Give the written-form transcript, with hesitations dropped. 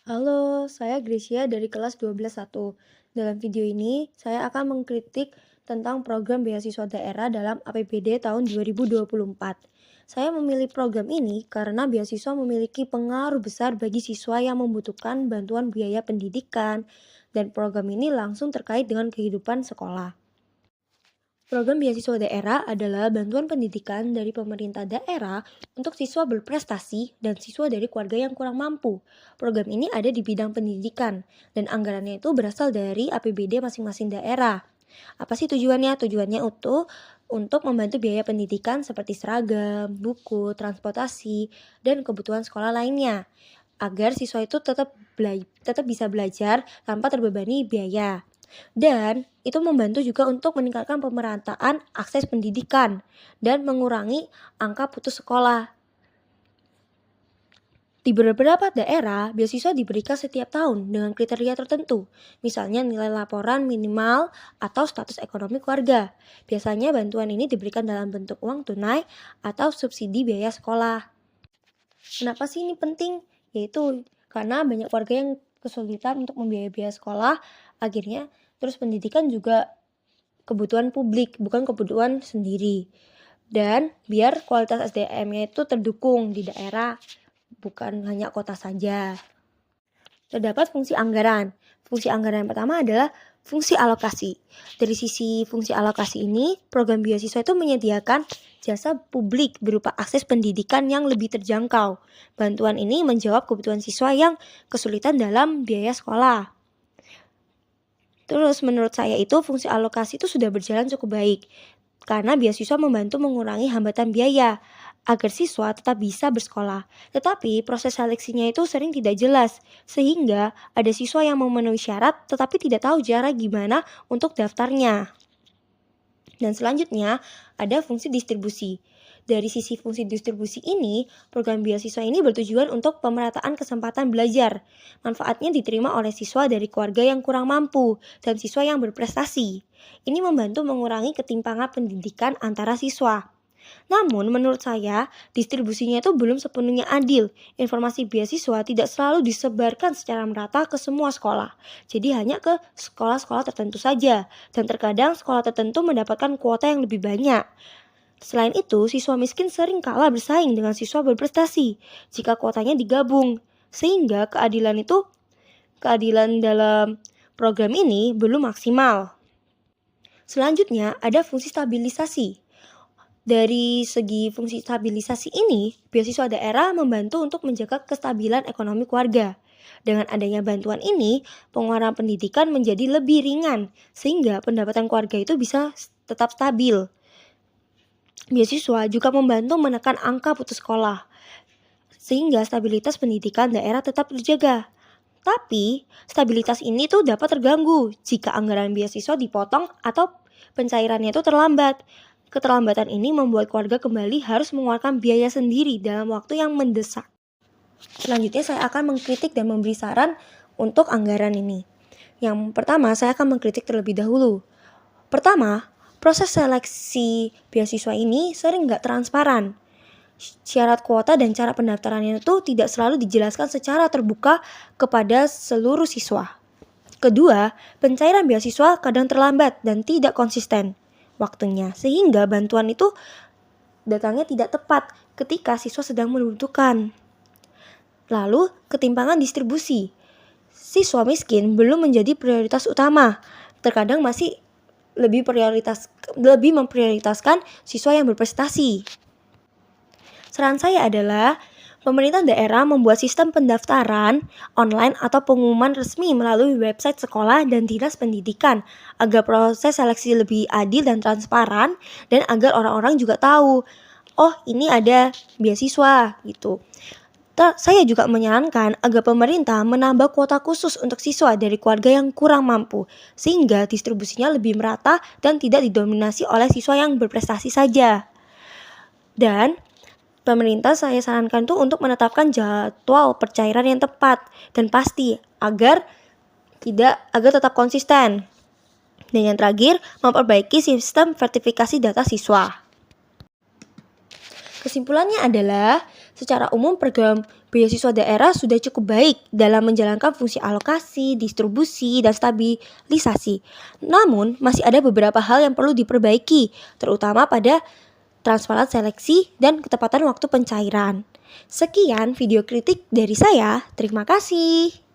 Halo, saya Gracia dari kelas 12.1. Dalam video ini, saya akan mengkritik tentang program beasiswa daerah dalam APBD tahun 2024. Saya memilih program ini karena beasiswa memiliki pengaruh besar bagi siswa yang membutuhkan bantuan biaya pendidikan, dan program ini langsung terkait dengan kehidupan sekolah. Program beasiswa daerah adalah bantuan pendidikan dari pemerintah daerah untuk siswa berprestasi dan siswa dari keluarga yang kurang mampu. Program ini ada di bidang pendidikan dan anggarannya itu berasal dari APBD masing-masing daerah. Apa sih tujuannya? Tujuannya untuk membantu biaya pendidikan seperti seragam, buku, transportasi, dan kebutuhan sekolah lainnya agar siswa itu tetap bisa belajar tanpa terbebani biaya. Dan itu membantu juga untuk meningkatkan pemerataan akses pendidikan dan mengurangi angka putus sekolah. Di beberapa daerah, beasiswa diberikan setiap tahun dengan kriteria tertentu, misalnya nilai laporan minimal atau status ekonomi keluarga. Biasanya bantuan ini diberikan dalam bentuk uang tunai atau subsidi biaya sekolah. Kenapa sih ini penting? Yaitu karena banyak keluarga yang kesulitan untuk membiayai biaya sekolah, akhirnya terus pendidikan juga kebutuhan publik, bukan kebutuhan sendiri. Dan biar kualitas SDM-nya itu terdukung di daerah, bukan hanya kota saja. Terdapat fungsi anggaran. Fungsi anggaran yang pertama adalah fungsi alokasi. Dari sisi fungsi alokasi ini, program beasiswa itu menyediakan jasa publik berupa akses pendidikan yang lebih terjangkau. Bantuan ini menjawab kebutuhan siswa yang kesulitan dalam biaya sekolah. Terus menurut saya itu fungsi alokasi itu sudah berjalan cukup baik karena beasiswa membantu mengurangi hambatan biaya agar siswa tetap bisa bersekolah. Tetapi proses seleksinya itu sering tidak jelas sehingga ada siswa yang memenuhi syarat tetapi tidak tahu cara gimana untuk daftarnya. Dan selanjutnya ada fungsi distribusi. Dari sisi fungsi distribusi ini, program beasiswa ini bertujuan untuk pemerataan kesempatan belajar. Manfaatnya diterima oleh siswa dari keluarga yang kurang mampu dan siswa yang berprestasi. Ini membantu mengurangi ketimpangan pendidikan antara siswa. Namun menurut saya, distribusinya itu belum sepenuhnya adil. Informasi beasiswa tidak selalu disebarkan secara merata ke semua sekolah. Jadi hanya ke sekolah-sekolah tertentu saja. Dan terkadang sekolah tertentu mendapatkan kuota yang lebih banyak. Selain itu, siswa miskin sering kalah bersaing dengan siswa berprestasi jika kuotanya digabung. Sehingga keadilan dalam program ini belum maksimal. Selanjutnya ada fungsi stabilisasi. Dari segi fungsi stabilisasi ini, beasiswa daerah membantu untuk menjaga kestabilan ekonomi keluarga. Dengan adanya bantuan ini, pengeluaran pendidikan menjadi lebih ringan, sehingga pendapatan keluarga itu bisa tetap stabil. Beasiswa juga membantu menekan angka putus sekolah, sehingga stabilitas pendidikan daerah tetap terjaga. Tapi, stabilitas ini tuh dapat terganggu jika anggaran beasiswa dipotong atau pencairannya itu terlambat. Keterlambatan ini membuat keluarga kembali harus mengeluarkan biaya sendiri dalam waktu yang mendesak. Selanjutnya saya akan mengkritik dan memberi saran untuk anggaran ini. Yang pertama, saya akan mengkritik terlebih dahulu. Pertama, proses seleksi beasiswa ini sering nggak transparan. Syarat kuota dan cara pendaftarannya itu tidak selalu dijelaskan secara terbuka kepada seluruh siswa. Kedua, pencairan beasiswa kadang terlambat dan tidak konsisten waktunya, sehingga bantuan itu datangnya tidak tepat ketika siswa sedang membutuhkan. Lalu, ketimpangan distribusi. Siswa miskin belum menjadi prioritas utama. Terkadang masih lebih memprioritaskan siswa yang berprestasi. Saran saya adalah pemerintah daerah membuat sistem pendaftaran online atau pengumuman resmi melalui website sekolah dan dinas pendidikan agar proses seleksi lebih adil dan transparan dan agar orang-orang juga tahu, oh ini ada beasiswa gitu. Saya juga menyarankan agar pemerintah menambah kuota khusus untuk siswa dari keluarga yang kurang mampu, sehingga distribusinya lebih merata dan tidak didominasi oleh siswa yang berprestasi saja. Dan pemerintah saya sarankan tuh untuk menetapkan jadwal pencairan yang tepat dan pasti agar tetap konsisten. Dan yang terakhir, memperbaiki sistem sertifikasi data siswa. Kesimpulannya adalah Secara umum, program beasiswa daerah sudah cukup baik dalam menjalankan fungsi alokasi, distribusi, dan stabilisasi. Namun, masih ada beberapa hal yang perlu diperbaiki, terutama pada transparan seleksi dan ketepatan waktu pencairan. Sekian video kritik dari saya. Terima kasih.